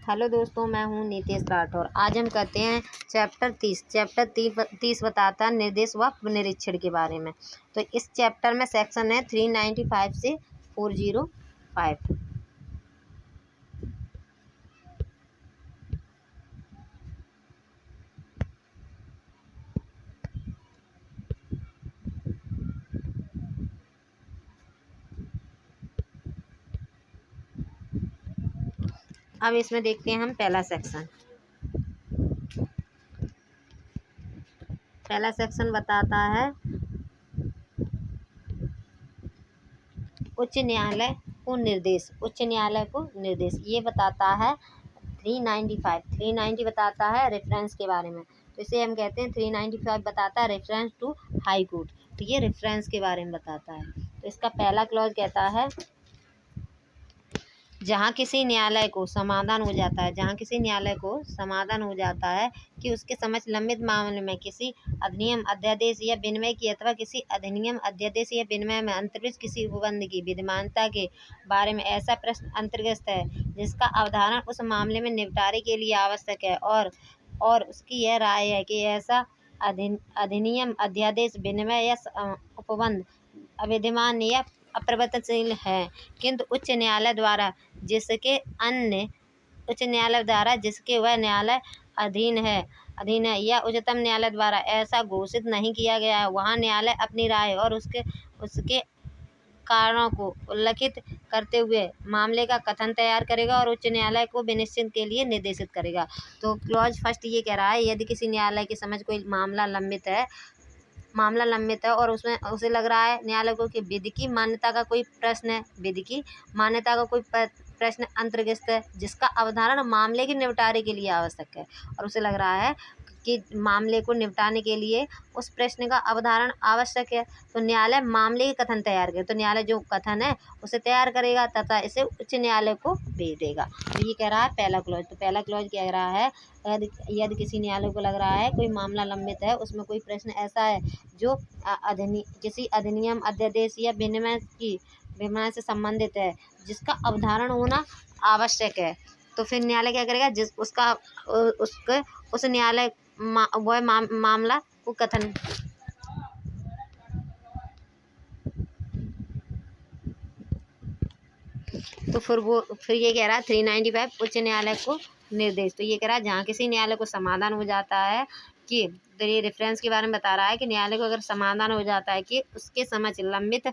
Hello दोस्तों, मैं हूं नीतीश राठौर। आज हम करते हैं चैप्टर 30। चैप्टर 30 बताता है निर्देश व निरीक्षण के बारे में। तो इस चैप्टर में सेक्शन है 395 से 405। अब इसमें देखते हैं हम पहला सेक्शन। पहला सेक्शन बताता है उच्च न्यायालय को निर्देश। उच्च न्यायालय को निर्देश ये बताता है 390 बताता है रेफरेंस के बारे में। तो इसे हम कहते हैं 395 बताता है रेफरेंस टू हाई कोर्ट। तो ये रेफरेंस के बारे में बताता है। तो इसका पहला क्लॉज कहता है जहाँ किसी न्यायालय को समाधान हो जाता है कि उसके समक्ष लंबित मामले में किसी अधिनियम अध्यादेश या विनिमय की अथवा किसी अधिनियम अध्यादेश या विनिमय में अंतर्गत किसी उपबंध की विद्यमानता के बारे में ऐसा प्रश्न अंतर्गत है जिसका अवधारण उस मामले में निपटारे के लिए आवश्यक है और उसकी यह राय है कि ऐसा अधिनियम अध्यादेश विनिमय या उपबंध अविद्यमान या अप्रवर्तनशील है, किंतु उच्च न्यायालय द्वारा जिसके वह न्यायालय अधीन है या उच्चतम न्यायालय द्वारा ऐसा घोषित नहीं किया गया है, वहाँ न्यायालय अपनी राय और उसके कारणों को उल्लिखित करते हुए मामले का कथन तैयार करेगा और उच्च न्यायालय को विनिश्चित के लिए निर्देशित करेगा। तो क्लॉज फर्स्ट ये कह रहा है यदि किसी न्यायालय के समझ कोई मामला लंबित है और उसमें उसे लग रहा है न्यायालय को कि विधि की मान्यता का कोई प्रश्न अंतर्गत है जिसका अवधारण मामले के निपटारे के लिए आवश्यक है, और उसे लग रहा है कि मामले को निपटाने के लिए उस प्रश्न का अवधारण आवश्यक है, तो न्यायालय मामले के कथन तैयार करे। तो न्यायालय जो कथन है उसे तैयार करेगा तथा इसे उच्च न्यायालय को भेज देगा। तो ये कह रहा है पहला क्लॉज। तो पहला क्लॉज कह रहा है यदि किसी न्यायालय को लग रहा है कोई मामला लंबित है, उसमें कोई प्रश्न ऐसा है जो किसी अधिनियम अध्यादेश या विनिमय से संबंधित है जिसका अवधारण होना आवश्यक है, तो फिर न्यायालय क्या करेगा उस न्यायालय मामला को कथन तो फिर ये कह रहा है 395 उच्च न्यायालय को निर्देश। तो ये कह रहा है जहाँ किसी न्यायालय को समाधान हो जाता है कि तो ये रेफरेंस के बारे में बता रहा है कि न्यायालय को अगर समाधान हो जाता है कि उसके समक्ष लंबित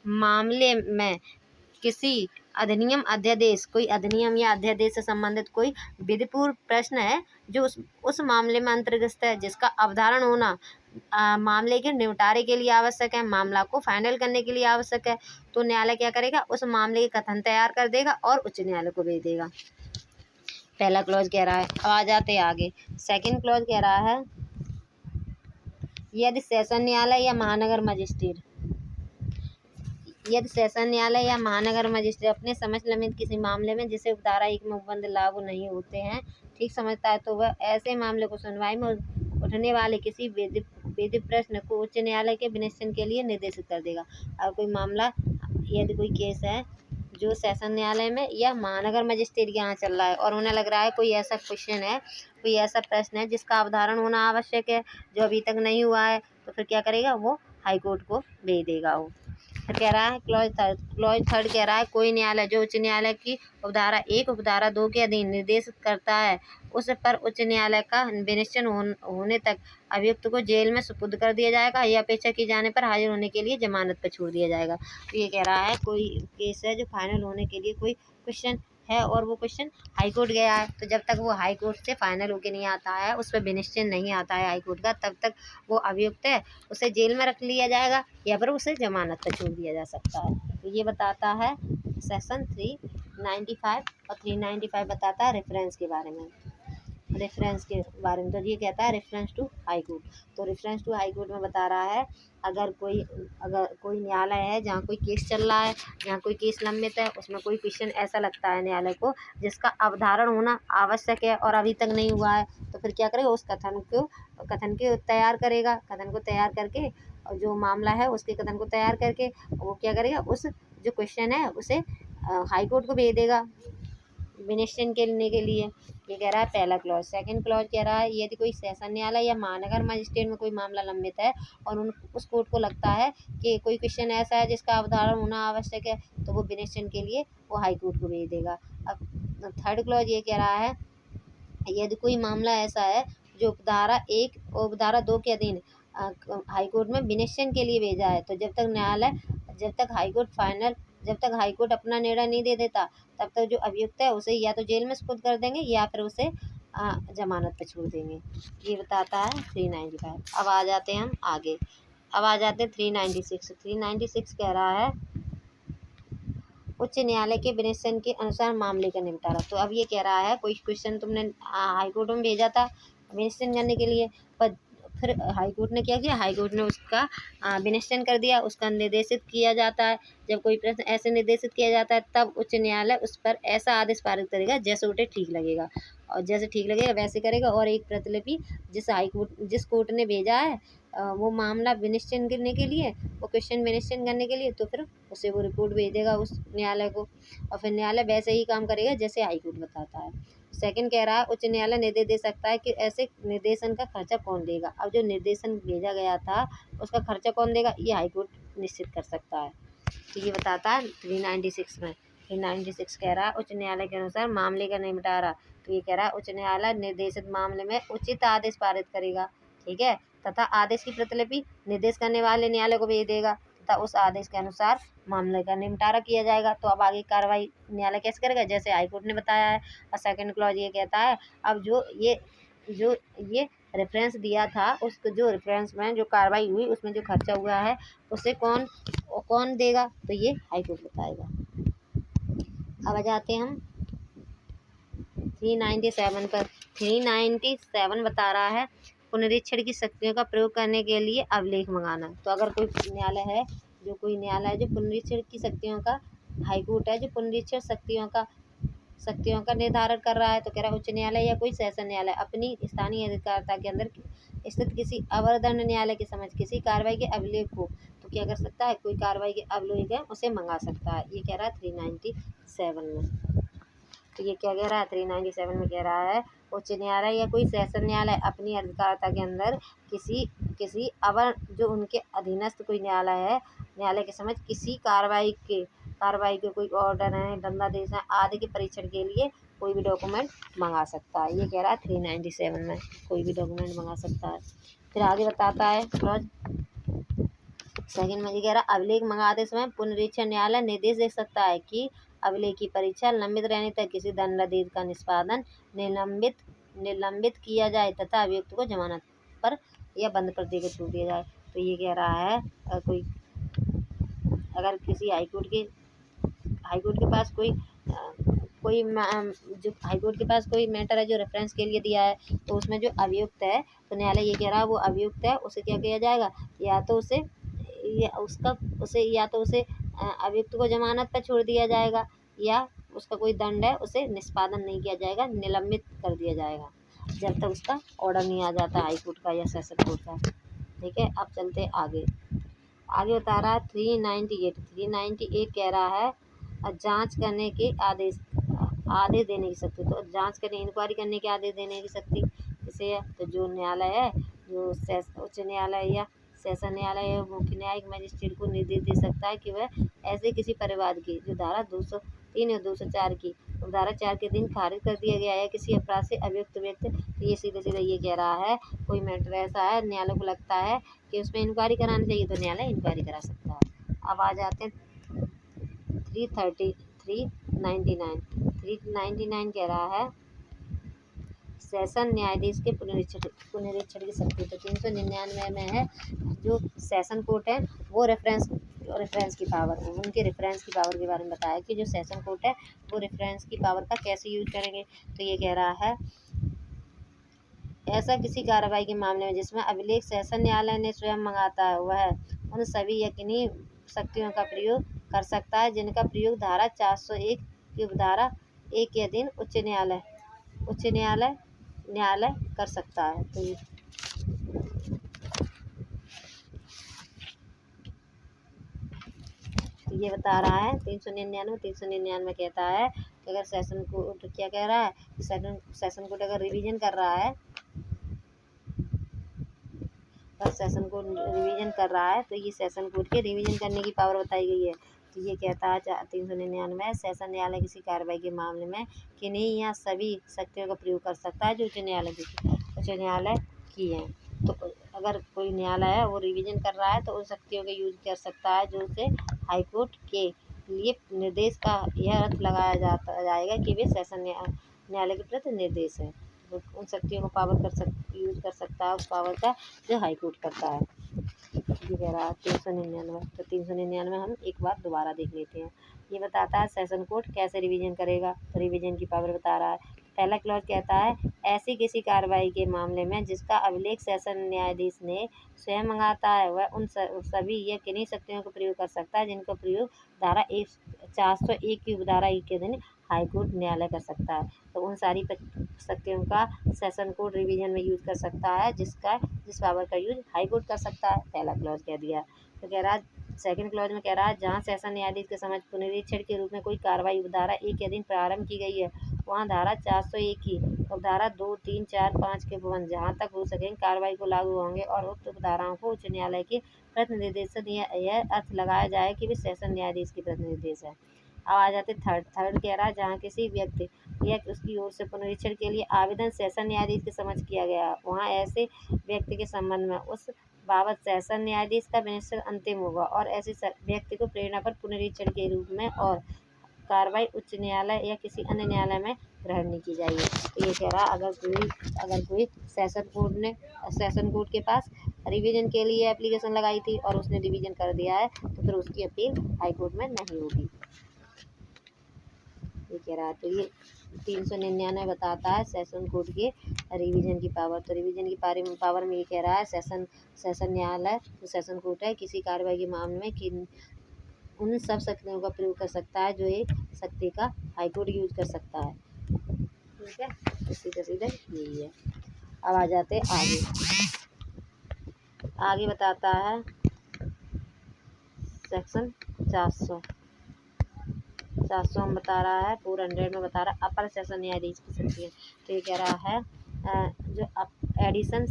मामले में किसी कोई अधिनियम या अध्यादेश से संबंधित कोई विधिपूर्ण प्रश्न है जो उस मामले में अंतर्गत है जिसका अवधारण होना मामले के निपटारे के लिए आवश्यक है, मामला को फाइनल करने के लिए आवश्यक है, तो न्यायालय क्या करेगा उस मामले के कथन तैयार कर देगा और उच्च न्यायालय को भेज देगा। पहला क्लॉज कह रहा है। अब आ जाते हैं आगे। सेकंड क्लॉज कह रहा है यदि सेशन न्यायालय या महानगर मजिस्ट्रेट अपने समझ लंबित किसी मामले में जिसे उपधारा 1 में उपबंध लागू नहीं होते हैं ठीक समझता है, तो वह ऐसे मामले को सुनवाई में उठने वाले किसी विधि प्रश्न को उच्च न्यायालय के विनिश्चय के लिए निर्देशित कर देगा। अब यदि कोई केस है जो सेशन न्यायालय में या महानगर मजिस्ट्रेट के यहाँ चल रहा है और उन्हें लग रहा है कोई ऐसा प्रश्न है जिसका अवधारण होना आवश्यक है जो अभी तक नहीं हुआ है, तो फिर क्या करेगा वो हाई कोर्ट को भेज देगा। वो फिर कह रहा है क्लॉज थर्ड कह रहा है कोई न्यायालय जो उच्च न्यायालय की उपधारा 1 उपधारा 2 के अधीन निर्देश करता है उस पर उच्च न्यायालय का विनिश्चय होने तक अभियुक्त को जेल में सुपुर्द कर दिया जाएगा या अपेक्षा की जाने पर हाजिर होने के लिए जमानत पर छोड़ दिया जाएगा। तो ये कह रहा है कोई केस है जो फाइनल होने के लिए कोई क्वेश्चन है और वो क्वेश्चन हाई कोर्ट गया है, तो जब तक वो हाई कोर्ट से फाइनल होके नहीं आता है, उस पर विनिश्चय नहीं आता है हाई कोर्ट का, तब तक वो अभियुक्त है उसे जेल में रख लिया जाएगा या फिर उसे जमानत पर छोड़ दिया जा सकता है। तो ये बताता है सेक्शन 395 और 395 बताता है रेफरेंस के बारे में। तो ये कहता है रेफरेंस टू हाई कोर्ट। तो रेफरेंस टू हाई कोर्ट में बता रहा है अगर कोई न्यायालय है जहाँ कोई केस चल रहा है, जहाँ कोई केस लंबित है, उसमें कोई क्वेश्चन ऐसा लगता है न्यायालय को जिसका अवधारण होना आवश्यक है और अभी तक नहीं हुआ है, तो फिर क्या करेगा उस कथन को तैयार करेगा। कथन को तैयार करके और जो मामला है उसके कथन को तैयार करके वो क्या करेगा उस जो क्वेश्चन है उसे हाई कोर्ट को भेज देगा। विनिश्चय करने के लिए। ये कह रहा है पहला क्लॉज। सेकंड क्लॉज कह रहा है यदि कोई सेशन न्यायालय या महानगर मजिस्ट्रेट में कोई मामला लंबित है और उस कोर्ट को लगता है कि कोई क्वेश्चन ऐसा है जिसका अवधारण होना आवश्यक है, तो वो विनिश्चय के लिए वो हाई कोर्ट को भेज देगा। अब थर्ड क्लॉज ये कह रहा है यदि कोई मामला ऐसा है जो उपधारा 1 और उपधारा 2 के अधीन हाई कोर्ट में विनिश्चय के लिए भेजा है, तो जब तक हाई कोर्ट अपना निर्णय नहीं दे देता, तब तक जो अभियुक्त है उसे या तो जेल में सुपुर्द कर देंगे या फिर उसे जमानत पर छोड़ देंगे। ये बताता है 395। अब आ जाते हैं हम आगे। अब आ जाते हैं 396। 396 कह रहा है उच्च न्यायालय के विनिश्चय के अनुसार मामले का निपटारा। तो अब ये कह रहा है कोई क्वेश्चन तुमने हाई कोर्ट में भेजा था विनिश्चय करने के लिए, पर फिर हाई कोर्ट ने क्या किया, हाई कोर्ट ने उसका विनिश्चय कर दिया, उसका निर्देशित किया जाता है। जब कोई प्रश्न ऐसे निर्देशित किया जाता है तब उच्च न्यायालय उस पर ऐसा आदेश पारित करेगा जैसे उसे ठीक लगेगा, और जैसे ठीक लगेगा वैसे करेगा। और एक प्रतिलिपि जिस कोर्ट ने भेजा है वो मामला विनिश्चय करने के लिए, वो क्वेश्चन विनिश्चय करने के लिए, तो फिर उसे वो रिपोर्ट भेज देगा उस न्यायालय को, और फिर न्यायालय वैसे ही काम करेगा जैसे हाई कोर्ट बताता है। सेकंड कह रहा है उच्च न्यायालय निर्देश दे सकता है कि ऐसे निर्देशन का खर्चा कौन देगा। अब जो निर्देशन भेजा गया था उसका खर्चा कौन देगा, ये हाई कोर्ट निश्चित कर सकता है। तो ये बताता है 396 में। 396 कह रहा है उच्च न्यायालय के अनुसार मामले का निपटारा। तो ये कह रहा है उच्च न्यायालय निर्देशित मामले में उचित आदेश पारित करेगा, ठीक है, तथा आदेश की प्रतिलिपि निर्देश करने वाले न्यायालय को भेज देगा तथा उस आदेश के अनुसार मामले का निपटारा किया जाएगा। तो अब आगे कार्रवाई न्यायालय कैसे करेगा, जैसे हाईकोर्ट ने बताया है। और सेकंड क्लॉज ये कहता है अब जो ये रेफरेंस दिया था, उसको जो रेफरेंस में जो कार्रवाई हुई उसमें जो खर्चा हुआ है उसे कौन देगा, तो ये हाईकोर्ट बताएगा। अब आ जाते हैं हम 397 पर। 397 बता रहा है पुनरीक्षण की शक्तियों का प्रयोग करने के लिए अभिलेख मंगाना। तो अगर कोई न्यायालय है जो पुनरीक्षण की शक्तियों का, हाईकोर्ट है जो पुनरीक्षण शक्तियों का निर्धारण कर रहा है, तो कह रहा है उच्च न्यायालय या कोई सेशन न्यायालय अपनी स्थानीय अधिकारिता के अंदर स्थित किसी अवर दंड न्यायालय के समझ किसी कार्रवाई के अभिलेख को तो क्या कर सकता है, कोई कार्रवाई के अभिलेख है उसे मंगा सकता है। ये कह रहा है 397 में। तो ये क्या कह रहा है 397 में कह रहा है उच्च न्यायालय या कोई सेशन न्यायालय अपनी अधिकारिता के अंदर किसी अवर जो उनके अधीनस्थ कोई न्यायालय के समझ किसी कार्रवाई के कोई ऑर्डर है, दंडादेश है आदि के परीक्षण के लिए कोई भी डॉक्यूमेंट मंगा सकता है। ये कह रहा है 397 में कोई भी डॉक्यूमेंट मंगा सकता है। फिर आगे बताता है क्लॉज सेकंड में, ये कह रहा है अभिलेख मंगाते समय पुनरीक्षण न्यायालय निर्देश दे सकता है कि अभिलेख की परीक्षा लंबित रहने तक किसी दंडादेश का निष्पादन निलंबित किया जाए तथा अभियुक्त को जमानत पर या बंद पर देकर छोड़ दिया जाए। तो ये कह रहा है अगर किसी हाईकोर्ट के पास जो हाईकोर्ट के पास कोई मैटर है जो रेफरेंस के लिए दिया है, तो उसमें जो अभियुक्त है, तो न्यायालय ये कह रहा है वो अभियुक्त है उसे क्या किया जाएगा, या तो उसे अभियुक्त को जमानत पर छोड़ दिया जाएगा, या उसका कोई दंड है उसे निष्पादन नहीं किया जाएगा, निलंबित कर दिया जाएगा जब तक उसका ऑर्डर नहीं आ जाता हाई कोर्ट का या सेशन कोर्ट का। ठीक है, अब चलते हैं आगे बता रहा है 398 कह रहा है जांच करने के आदेश देने की शक्ति। तो जांच करने इंक्वायरी करने के आदेश देने की शक्ति किसे है, तो जो न्यायालय है जो उच्च न्यायालय या सेशन न्यायालय या मुख्य न्यायिक मजिस्ट्रेट को निर्देश दे सकता है कि वह ऐसे किसी परिवाद की जो धारा 203 और 204 की धारा 4 के दिन खारिज कर दिया गया है किसी अपराध से अभियुक्त व्यक्ति, तो ये सीधे ये कह रहा है कोई मैटर ऐसा है न्यायालय को लगता है कि उसमें इंक्वायरी करानी चाहिए तो न्यायालय इंक्वायरी करा सकता है। अब आ जाते हैं 399 कह रहा है सेशन न्यायाधीश के पुनरीक्षण की शक्ति। तो 399 में है जो सेशन कोर्ट है वो रेफरेंस की पावर, उनके रेफरेंस की पावर के बारे में बताया कि जो सेशन कोर्ट है वो रेफरेंस की पावर का कैसे यूज करेंगे। तो ये कह रहा है ऐसा किसी कार्रवाई के मामले में जिसमें अभिलेख सेशन न्यायालय ने स्वयं मंगाता है वह उन सभी यकीनी शक्तियों का प्रयोग कर सकता है जिनका प्रयोग धारा 401 की उपधारा 1 के अधीन उच्च न्यायालय कर सकता है। तो ये बता रहा है 399 कहता है कि अगर सेशन कोर्ट क्या कह रहा है, सेशन कोर्ट अगर रिवीजन कर रहा है, पर सेशन कोर्ट रिवीजन कर रहा है, तो ये सेशन कोर्ट के रिवीजन करने की पावर बताई गई है। तो ये कहता है 399 सेशन न्यायालय किसी कार्रवाई के मामले में किन्हीं या सभी शक्तियों का प्रयोग कर सकता है जो उच्च न्यायालय की है। तो अगर कोई न्यायालय है वो रिवीजन कर रहा है तो उन शक्तियों का यूज कर सकता है जो उसे हाईकोर्ट के लिए निर्देश का यह अर्थ लगाया जाएगा कि वे सेशन न्यायालय के प्रति निर्देश है। तो उन शक्तियों को यूज कर सकता है उस पावर का जो हाईकोर्ट करता है। ये कह रहा है 399। तो 399 हम एक बार दोबारा देख लेते हैं। ये बताता है सेशन कोर्ट कैसे रिवीजन करेगा, तो रिवीजन की पावर बता रहा है। पहला क्लॉज कहता है ऐसी किसी कार्रवाई के मामले में जिसका अभिलेख सेशन न्यायाधीश ने स्वयं मंगाता है वह उन सभी या किन्हीं शक्तियों का प्रयोग कर सकता है जिनका प्रयोग धारा 401 की उपधारा 1 के अधीन हाईकोर्ट न्यायालय कर सकता है। तो उन सारी शक्तियों का सेशन कोर्ट रिवीजन में यूज कर सकता है जिस पावर का यूज हाईकोर्ट कर सकता है। पहला क्लॉज कह दिया। तो कह रहा है सेकंड क्लॉज में कह रहा है जहाँ सेशन न्यायाधीश के समक्ष पुनरीक्षण के रूप में कोई कार्रवाई उपधारा 1 के अधीन प्रारंभ की गई है वहाँ धारा 401 की उपधारा 2, 3, 4, 5 के प्रबंध जहाँ तक हो सके कार्रवाई को लागू होंगे और उक्त उपधाराओं को उच्च न्यायालय के प्रतिनिर्देश यह अर्थ लगाया जाए कि वे सेशन न्यायाधीश के प्रतिनिर्देश है। अब आ जाते थर्ड कह रहा है जहाँ किसी व्यक्ति या उसकी ओर से पुनरीक्षण के लिए आवेदन सेशन न्यायाधीश के समक्ष किया गया वहाँ ऐसे व्यक्ति के संबंध में उस बाबत सेशन न्यायाधीश का विनिश्चय अंतिम होगा और ऐसे व्यक्ति को प्रेरणा पर पुनरीक्षण के रूप में और कार्रवाई उच्च न्यायालय या किसी अन्य न्यायालय में ग्रहण नहीं की जाएगी। तो ये कह रहा अगर कोई सेशन कोर्ट के पास रिवीजन के लिए एप्लीकेशन लगाई थी और उसने रिवीजन कर दिया है तो फिर उसकी अपील हाईकोर्ट में नहीं होगी। ये कह रहा है। तो ये 399 बताता है सेशन कोर्ट के रिवीजन की पावर। तो रिवीजन की पावर में ये कह रहा है सेशन न्यायालय जो सेशन कोर्ट है किसी कार्रवाई के मामले में उन सब शक्तियों का प्रयोग कर सकता है जो एक शक्ति का हाईकोर्ट यूज कर सकता है। ठीक है, सीधे सीधे यही है। अब आ जाते आगे बताता है सेक्शन 400 में बता रहा है 400 में बता रहा है अपर सेशन न्यायाधीश की शक्तियाँ। तो ये कह रहा है जो एडिशन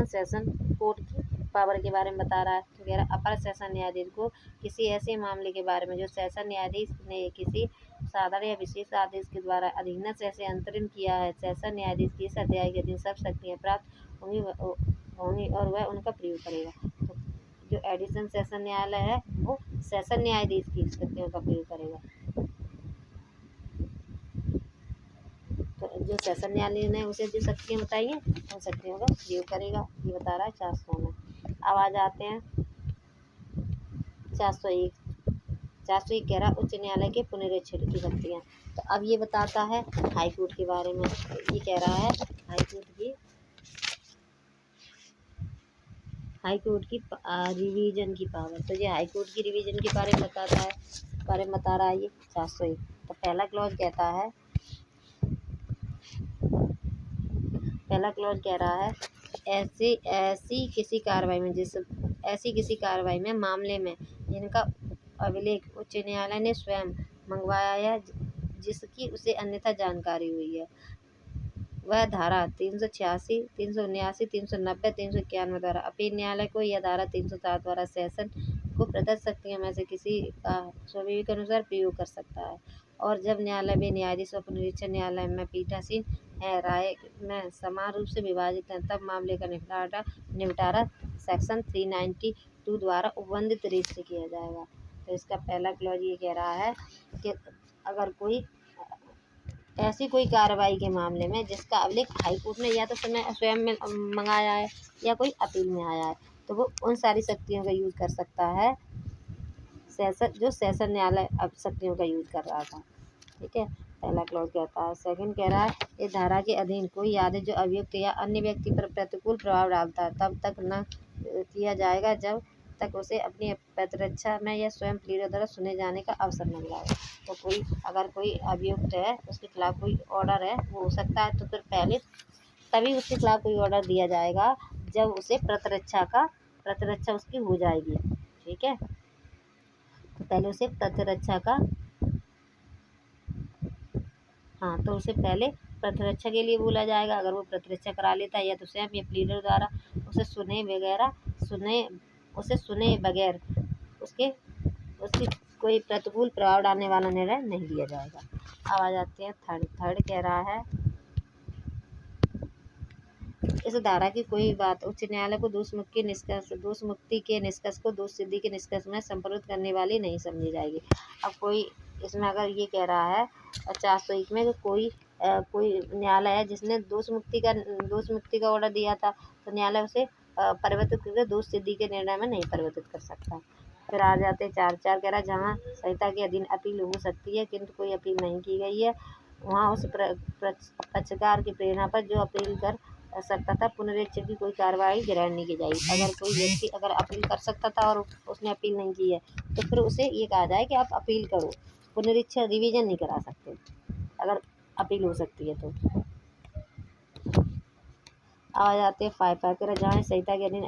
सेशन कोर्ट की पावर के बारे में बता रहा है। तो कह रहा है अपर सेशन न्यायाधीश को किसी ऐसे मामले के बारे में जो सेशन न्यायाधीश ने किसी साधारण या विशेष आदेश के द्वारा अधीनस्थ से अंतरिम किया है सेशन न्यायाधीश की इस अध्याय के अधीन सब शक्तियाँ प्राप्त होंगी और वह उनका प्रयोग करेगा। तो जो एडिशन सेशन न्यायालय है वो सेशन न्यायाधीश की शक्तियों का प्रयोग करेगा। तो जो सेशन न्यायालय ने उसे जो शक्तियाँ बताई हैं उन शक्तियों का प्रयोग करेगा। ये बता रहा है 400 में। अब आ जाते हैं 401 कह रहा उच्च न्यायालय के पुनरीक्षण की शक्तियाँ। तो अब ये बताता है हाईकोर्ट के बारे में। ये कह रहा है हाईकोर्ट की रिवीजन की पावर। तो ये हाईकोर्ट की रिवीजन के बारे में बता रहा है ये 401। तो पहला क्लॉज कह रहा है ऐसी किसी कार्रवाई में मामले में जिनका अभिलेख उच्च न्यायालय ने स्वयं मंगवाया या जिसकी उसे अन्यथा जानकारी हुई है वह धारा 386, 379, 390, 391 द्वारा अपील न्यायालय को या धारा 307 द्वारा सेशन को प्रदत्त शक्तियों में से किसी का स्वविवेक अनुसार प्रयोग कर सकता है। और जब न्यायालय व न्यायाधीश और पुनरीक्षण न्यायालय में पीठासीन है राय में समान रूप से विभाजित है तब मामले का निपटारा सेक्शन 392 द्वारा उपबंधित रीत से किया जाएगा। तो इसका पहला क्लॉज ये कह रहा है कि अगर ऐसी कोई कार्रवाई के मामले में जिसका अभिलेख हाईकोर्ट ने या तो स्वयं में मंगाया है या कोई अपील में आया है तो वो उन सारी शक्तियों का यूज कर सकता है जो सेशन न्यायालय अब शक्तियों का यूज कर रहा था। ठीक है, पहला क्लॉज कहता है। सेकंड कह रहा है इस धारा के अधीन कोई आदेश जो अभियुक्त या अन्य व्यक्ति पर प्रतिकूल प्रभाव डालता है तब तक न किया जाएगा जब तक उसे अपनी प्रतिरक्षा में या स्वयं प्लीडर द्वारा सुने जाने का अवसर न मिला। तो अगर कोई अभियुक्त है उसके खिलाफ कोई ऑर्डर है वो हो सकता है तो फिर पहले तभी उसके खिलाफ कोई ऑर्डर दिया जाएगा जब उसे प्रतिरक्षा उसकी हो जाएगी। ठीक है, तो पहले उसे प्रतिरक्षा का हाँ, तो उसे पहले प्रतिरक्षा के लिए बोला जाएगा। अगर वो प्रतिरक्षा करा लेता है या तो स्वयं या प्लीडर द्वारा उसे सुने उसे सुने बगैर उसके उसकी कोई प्रतिकूल प्रभाव डालने वाला निर्णय नहीं लिया जाएगा। अब आ जाते हैं थर्ड कह रहा है, इस धारा की कोई बात उच्च न्यायालय को दोष मुक्ति के निष्कर्ष को दोष सिद्धि के निष्कर्ष में संप्रभुत करने वाली नहीं समझी जाएगी। अब कोई इसमें अगर ये कह रहा है 401 में कोई न्यायालय है जिसने दोष मुक्ति का ऑर्डर दिया था, तो न्यायालय उसे परिवर्तित करके दोष सिद्धि के निर्णय में नहीं परिवर्तित कर सकता। फिर आ जाते हैं 4 कह रहा है, जहाँ संहिता के अधीन अपील हो सकती है किंतु कोई अपील नहीं की गई है, वहाँ उस पक्षकार की प्रेरणा पर जो अपील कर सकता था पुनरीक्षण की कोई कार्रवाई ग्रहण नहीं की जाएगी। अगर कोई व्यक्ति अगर अपील कर सकता था और उसने अपील नहीं की है, तो फिर उसे ये कहा जाए कि आप अपील करो, पुनरीक्षण रिवीजन नहीं करा सकते अगर अपील हो सकती है तो। आ जाते हैं 5 कर जहाँ संहिता के अधीन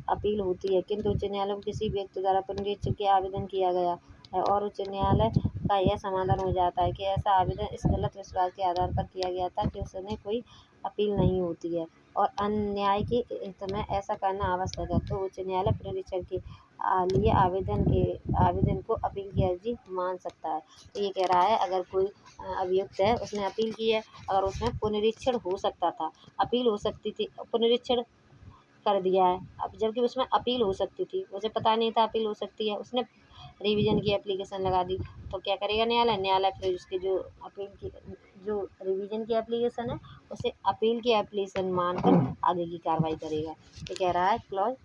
अपील होती है किंतु उच्च न्यायालय को किसी व्यक्ति द्वारा पुनरीक्षण के आवेदन किया गया है और उच्च न्यायालय का यह समाधान हो जाता है कि ऐसा आवेदन इस गलत विश्वास के आधार पर किया गया था कि उसने कोई अपील नहीं होती है और अन्याय के हित में ऐसा करना आवश्यक है, तो उच्च न्यायालय पुनरीक्षण के लिए आवेदन को अपील की अर्जी मान सकता है। तो ये कह रहा है अगर कोई अभियुक्त है, उसने अपील की है, अगर उसमें पुनरीक्षण हो सकता था, अपील हो सकती थी, पुनरीक्षण कर दिया है, अब जबकि उसमें अपील हो सकती थी, उसे पता नहीं था अपील हो सकती है, उसने रिवीजन की एप्लीकेशन लगा दी, तो क्या करेगा न्यायालय फिर उसकी जो रिवीजन की एप्लीकेशन है उसे अपील की एप्लीकेशन मानकर आगे की कार्रवाई करेगा। ये कह रहा है क्लॉज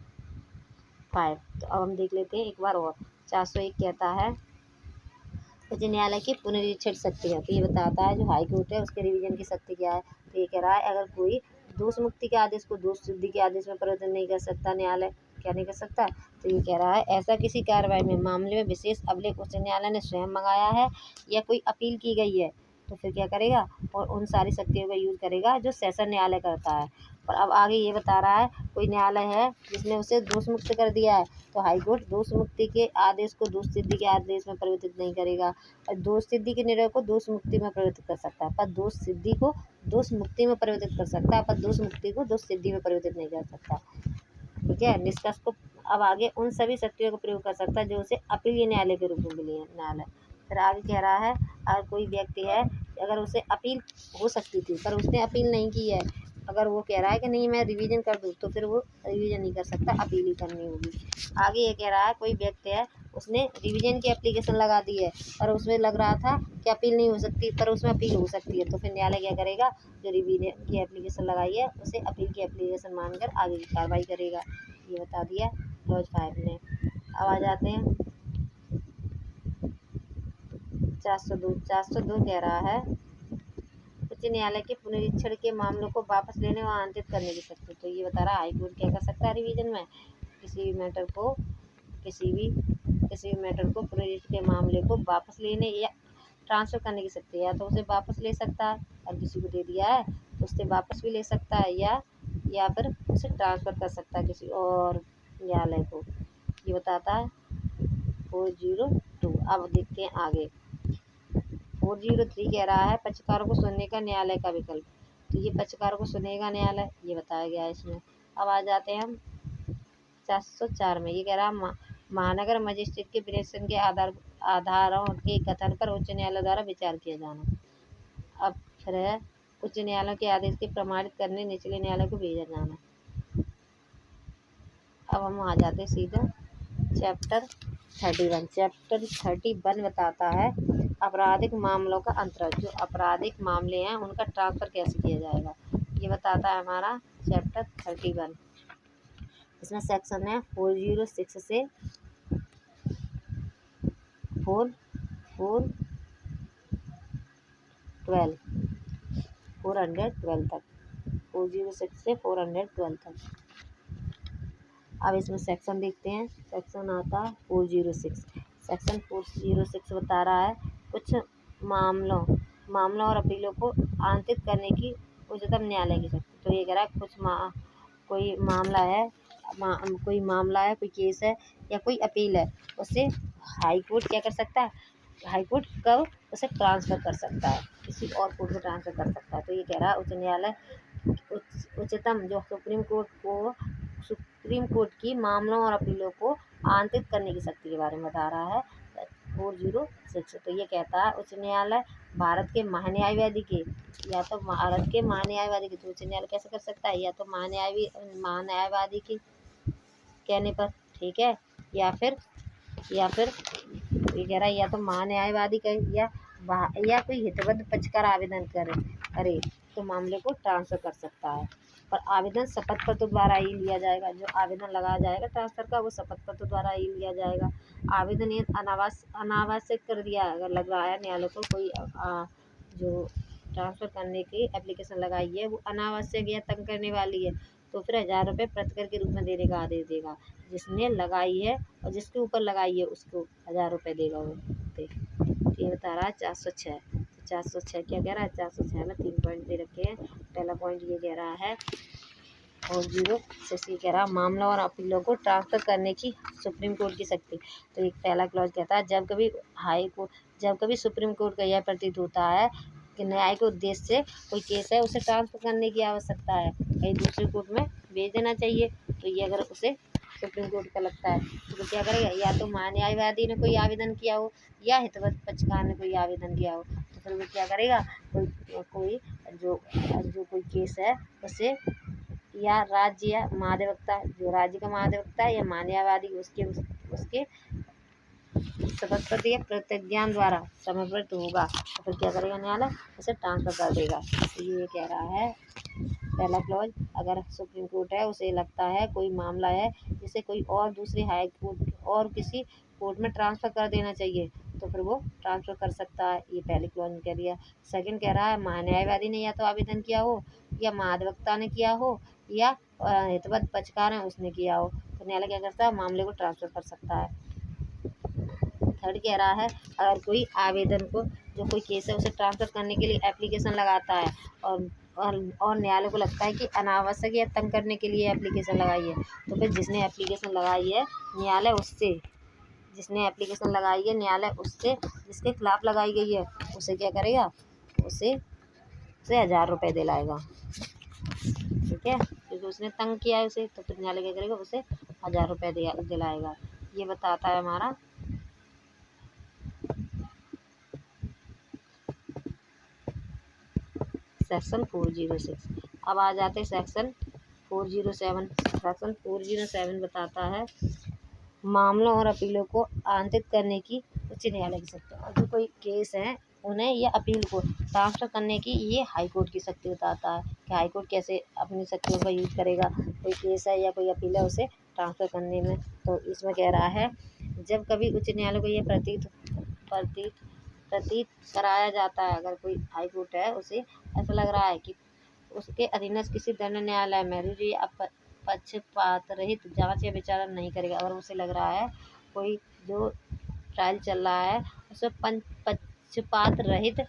5। तो अब हम देख लेते हैं एक बार और। 401 कहता है उच्च न्यायालय की पुनरीक्षण शक्ति है, तो ये बताता है जो हाई कोर्ट है उसके रिवीजन की शक्ति क्या है। तो ये कह रहा है अगर कोई दोष मुक्ति के आदेश को दोष सिद्धि के आदेश में परिवर्तन नहीं कर सकता न्यायालय, क्या नहीं कर सकता, तो ये कह रहा है ऐसा किसी कार्रवाई में मामले में विशेष अभिलेख उच्च न्यायालय ने स्वयं मंगाया है या कोई अपील की गई है, तो फिर क्या करेगा और उन सारी शक्तियों का यूज करेगा जो सेशन न्यायालय करता है। और अब आगे ये बता रहा है कोई न्यायालय है जिसने उसे दोष मुक्त कर दिया है, तो हाईकोर्ट दोष मुक्ति के आदेश को दोष सिद्धि के आदेश में परिवर्तित नहीं करेगा और दोष सिद्धि के निर्णय को दोष मुक्ति में परिवर्तित कर सकता है, पर दोष सिद्धि को दोष मुक्ति में परिवर्तित कर सकता है, पर दोष मुक्ति को दोष सिद्धि में परिवर्तित नहीं कर सकता। ठीक है, निष्कर्ष को अब आगे उन सभी शक्तियों का प्रयोग कर सकता है जो उसे अपीलीय न्यायालय के रूप में मिली है न्यायालय। फिर आगे कह रहा है अगर कोई व्यक्ति है अगर उसे अपील हो सकती थी पर उसने अपील नहीं की है, अगर वो कह रहा है कि नहीं मैं रिवीजन कर दूँ, तो फिर वो रिवीजन नहीं कर सकता, अपील ही करनी होगी। आगे ये कह रहा है कोई व्यक्ति है उसने रिवीजन की एप्लीकेशन लगा दी है और उसमें लग रहा था कि अपील नहीं हो सकती पर उसमें अपील हो सकती है, तो फिर न्यायालय क्या करेगा जो रिवीजन की एप्लीकेशन लगाई है उसे अपील की एप्लीकेशन मानकर आगे की कार्रवाई करेगा। ये बता दिया क्लॉज 5 ने। अब आ जाते हैं 402 कह रहा है उच्च न्यायालय के पुनरीक्षण के मामलों को वापस लेने व आंतरिक करने की शक्ति। तो ये बता रहा है हाईकोर्ट क्या कर सकता है रिवीजन में किसी भी मैटर को पुनरीक्षण के मामले को वापस लेने या ट्रांसफ़र करने की शक्ति है, या तो उसे वापस ले सकता है और किसी को दे दिया है तो उससे वापस भी ले सकता है या फिर उसे ट्रांसफ़र कर सकता है किसी और न्यायालय को। ये बताता है 402। अब देखते हैं आगे 403 कह रहा है पक्षकारों को सुनने का न्यायालय का विकल्प। तो ये पक्षकारों को सुनेगा न्यायालय, ये बताया गया है इसमें। अब आ जाते हैं हम 404 में। ये कह रहा है महानगर मजिस्ट्रेट के विवेचन के आधारों के कथन पर उच्च न्यायालय द्वारा विचार किया जाना। अब फिर है उच्च न्यायालय के आदेश के प्रमाणित करने निचले न्यायालय को भेजा जाना। अब हम आ जाते हैं सीधा चैप्टर 31। चैप्टर 31 बताता है आपराधिक मामलों का अंतरण। जो आपराधिक मामले हैं उनका ट्रांसफ़र कैसे किया जाएगा, ये बताता है हमारा चैप्टर 31। इसमें सेक्शन है 406 से 412 तक, 406 से 412 तक। अब इसमें सेक्शन देखते हैं। सेक्शन आता है 406। सेक्शन 406 बता रहा है कुछ मामलों और अपीलों को आंतरिक करने की उच्चतम न्यायालय की शक्ति। तो ये कह रहा है कोई मामला है, कोई केस है या कोई अपील है, उससे हाई कोर्ट क्या कर सकता है, हाई कोर्ट कब उसे ट्रांसफ़र कर सकता है। किसी और कोर्ट में ट्रांसफ़र कर सकता है। तो ये कह रहा है उच्च न्यायालय उच्चतम जो सुप्रीम कोर्ट की मामलों और अपीलों को आंतरिक करने की शक्ति के बारे में बता रहा है 406। तो ये कहता है उच्च न्यायालय भारत के महान्यायवादी के या तो भारत के महान्यायवादी के, तो उच्च न्यायालय कैसे कर सकता है, या तो महान्यायवादी के कहने पर, ठीक है, या फिर ये कह रहा है या तो महान्यायवादी का या कोई हितबद्ध पक्षकार आवेदन करे तो मामले को ट्रांसफर कर सकता है। पर आवेदन शपथ पत्र द्वारा ही लिया जाएगा। जो आवेदन लगाया जाएगा ट्रांसफर का वो शपथ पत्र द्वारा ही लिया जाएगा। आवेदन ये अनावश्यक कर दिया अगर लग रहा है न्यायालय को कोई जो ट्रांसफ़र करने की एप्लीकेशन लगाई है वो अनावश्यक या तंग करने वाली है, तो फिर 1000 रुपये प्रतिकर के रूप में देने का आदेश देगा। जिसने लगाई है और जिसके ऊपर लगाई है उसको 1000 रुपये देगा वो। ये बता रहा है 406। 406 क्या कह रहा है, 406 में 3 पॉइंट दे रखे हैं। पहला पॉइंट ये कह रहा है और 06 ये कह रहा है मामला और अपीलों को ट्रांसफ़र करने की सुप्रीम कोर्ट की शक्ति। तो एक पहला क्लॉज कहता है जब कभी सुप्रीम कोर्ट का यह प्रतीत होता है कि न्याय के उद्देश्य से कोई केस है उसे ट्रांसफ़र करने की आवश्यकता है, कहीं दूसरे कोर्ट में भेज देना चाहिए, तो ये अगर उसे सुप्रीम कोर्ट का लगता है तो क्या करेगा, या तो महान्यायवादी ने कोई आवेदन किया हो या हितवत पक्षकार ने कोई आवेदन किया हो, तो फिर वो क्या करेगा, कोई कोई केस है उसे या राज्य या महाधिवक्ता, जो राज्य का महाधिवक्ता है या महान्यायवादी उसके शपथ पत्र या प्रतिज्ञान द्वारा समर्पित होगा, तो फिर क्या करेगा न्यायालय उसे ट्रांसफ़र कर देगा। तो ये कह रहा है पहला क्लॉज, अगर सुप्रीम कोर्ट है उसे लगता है कोई मामला है जिसे कोई और दूसरे हाई कोर्ट और किसी कोर्ट में ट्रांसफ़र कर देना चाहिए तो फिर वो ट्रांसफ़र कर सकता है। ये पहले क्लॉज में कह दिया। सेकंड कह रहा है महान्यायवादी ने या तो आवेदन किया हो या महाधिवक्ता ने किया हो या हितवत पक्षकार है उसने किया हो, तो न्यायालय क्या करता है, मामले को ट्रांसफ़र कर सकता है। थर्ड कह रहा है अगर कोई आवेदन को जो कोई केस है उसे ट्रांसफ़र करने के लिए एप्लीकेशन लगाता है और न्यायालय को लगता है कि अनावश्यक या तंग करने के लिए एप्लीकेशन लगाई है, तो फिर जिसने एप्लीकेशन लगाई है न्यायालय उससे जिसके खिलाफ लगाई गई है उसे क्या करेगा, उसे 1000 रुपये दिलाएगा, ठीक है, क्योंकि उसने तंग किया है उसे, तो फिर न्यायालय क्या करेगा, उसे 1000 रुपये दिलाएगा। ये बताता है हमारा सेक्शन 406। अब आ जाते सेक्शन 407। सेक्शन 407 बताता है मामलों और अपीलों को आंतरिक करने की उच्च न्यायालय की शक्ति। और जो कोई केस है उन्हें या अपील को ट्रांसफ़र करने की ये हाई कोर्ट की शक्ति बताता है कि हाई कोर्ट कैसे अपनी शक्तियों का यूज करेगा कोई केस है या कोई अपील है उसे ट्रांसफ़र करने में। तो इसमें कह रहा है जब कभी उच्च न्यायालय को ये प्रतीत कराया जाता है, अगर कोई हाई कोर्ट है उसे ऐसा लग रहा है कि उसके अधीनस्थ किसी दंड न्यायालय में रुजु या पक्षपात रहित जांच या विचारण नहीं करेगा। अगर उसे लग रहा है कोई जो ट्रायल चल रहा है उसमें पक्षपात रहित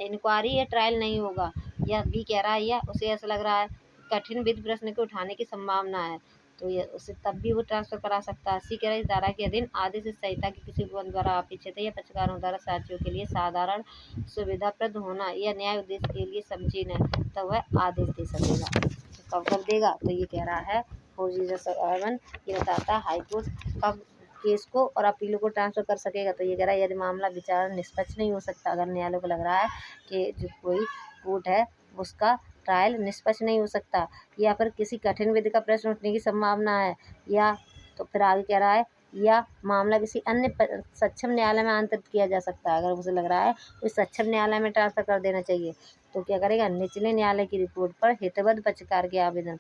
इंक्वायरी या ट्रायल नहीं होगा, या बी कह रहा है या उसे ऐसा लग रहा है कठिन विधि प्रश्न को उठाने की संभावना है, तो ये उसे तब भी वो ट्रांसफ़र करा सकता है। सी कह रहा है इस धारा के अधीन आदेश संहिता के किसी उपबंध द्वारा अपेक्षित या पक्षकारों द्वारा साक्षियों के लिए साधारण सुविधाप्रद होना या न्याय उद्देश्य के लिए समीचीन है तो वह आदेश दे सकेगा। तो कब देगा, तो ये कह रहा है 407 ये बताता है हाई कोर्ट कब केस को और अपीलों को ट्रांसफ़र कर सकेगा। तो ये कह रहा है यदि मामला विचारण निष्पक्ष नहीं हो सकता, अगर न्यायालय को लग रहा है कि जो कोई कोर्ट है उसका ट्रायल निष्पक्ष नहीं हो सकता या फिर किसी कठिन विधि का प्रश्न उठने की संभावना है, या तो फिर आगे कह रहा है या मामला किसी अन्य सक्षम न्यायालय में आंतरिक किया जा सकता है। अगर मुझे लग रहा है तो सक्षम न्यायालय में ट्रांसफ़र कर देना चाहिए, तो क्या करेगा, निचले न्यायालय की रिपोर्ट पर हितबद्ध पक्षकार के आवेदन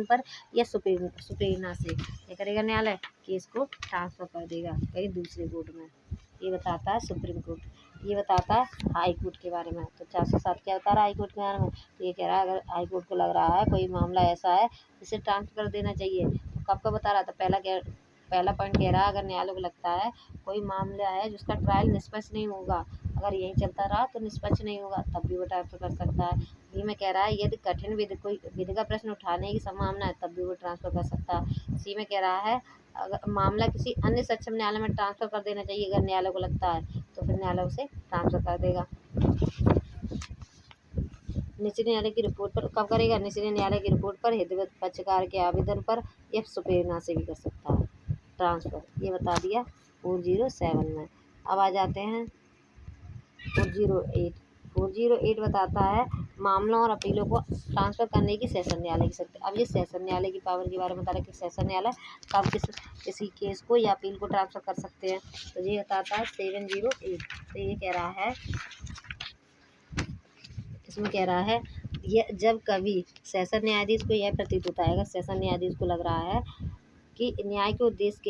पर या सुप्रीना से क्या करेगा न्यायालय, केस को ट्रांसफ़र कर देगा कहीं दूसरे कोर्ट में। ये बताता है सुप्रीम कोर्ट। ये बताता है हाई कोर्ट के बारे में। तो 407 क्या बता रहा है हाई कोर्ट के बारे में, तो ये कह रहा है अगर हाई कोर्ट को लग रहा है कोई मामला ऐसा है जिसे ट्रांसफ़र कर देना चाहिए, तो कब का बता रहा था, पहला पॉइंट कह रहा है अगर न्यायालय को लगता है कोई मामला है जिसका ट्रायल निष्पक्ष नहीं होगा, अगर यही चलता रहा तो निष्पक्ष नहीं होगा तब भी वो ट्रांसफ़र कर सकता है। बी में कह रहा है यदि कठिन कोई विधि का प्रश्न उठाने की संभावना है तब भी वो ट्रांसफ़र कर सकता है। सी में कह रहा है अगर मामला किसी अन्य सक्षम न्यायालय में ट्रांसफ़र कर देना चाहिए, अगर न्यायालय को लगता है तो फिर न्यायालय उसे ट्रांसफ़र कर देगा। निचले न्यायालय की रिपोर्ट पर कब करेगा? निचले न्यायालय की रिपोर्ट पर हितवत पक्षकार के आवेदन पर या सुप्रीम से भी कर सकता है ट्रांसफ़र। ये बता दिया 407 में। अब आ जाते हैं 408। 408 बताता है मामलों और अपीलों को ट्रांसफ़र करने की सेशन न्यायालय की शक्ति। अब ये सेशन न्यायालय की पावर के बारे में बता रहा है कि सेशन न्यायालय कब किसी केस को या अपील को ट्रांसफ़र कर सकते हैं। तो ये बताता है 708। तो ये कह रहा है, इसमें कह रहा है ये जब कभी सेशन न्यायाधीश को यह प्रतीत होता है, अगर सेशन न्यायाधीश को लग रहा है कि न्याय के उद्देश्य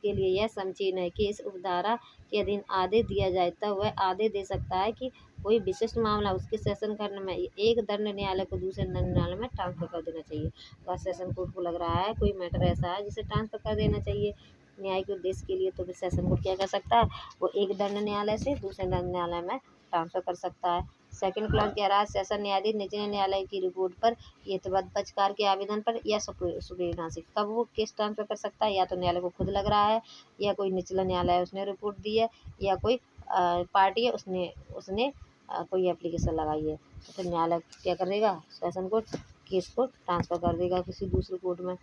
के लिए यह समीचीन है कि इस उपधारा के अधीन आदेश दिया जाए, तब वह आदेश दे सकता है कि कोई विशिष्ट मामला उसके सेशन खंड में एक दंड न्यायालय को दूसरे दंड न्यायालय में ट्रांसफ़र कर देना चाहिए। अगर सेशन कोर्ट को लग रहा है कोई मैटर ऐसा है जिसे ट्रांसफ़र कर देना चाहिए न्याय के उद्देश्य के लिए, तो फिर सेशन कोर्ट क्या कर सकता है? वो एक दंड न्यायालय से दूसरे दंड न्यायालय में ट्रांसफ़र कर सकता है। सेकंड क्लॉज कह रहा है सेशन न्यायाधीश निचले न्यायालय की रिपोर्ट पर हितवत पक्षकार के आवेदन पर या सुप्रीम से कब वो केस ट्रांसफ़र कर सकता है? या तो न्यायालय को खुद लग रहा है, या कोई निचला न्यायालय है उसने रिपोर्ट दी है, या कोई पार्टी है उसने उसने कोई एप्लीकेशन लगाई है, तो फिर न्यायालय क्या करेगा? सेशन कोर्ट केस को ट्रांसफ़र कर देगा किसी दूसरे कोर्ट में।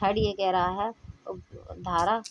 थर्ड ये कह रहा है धारा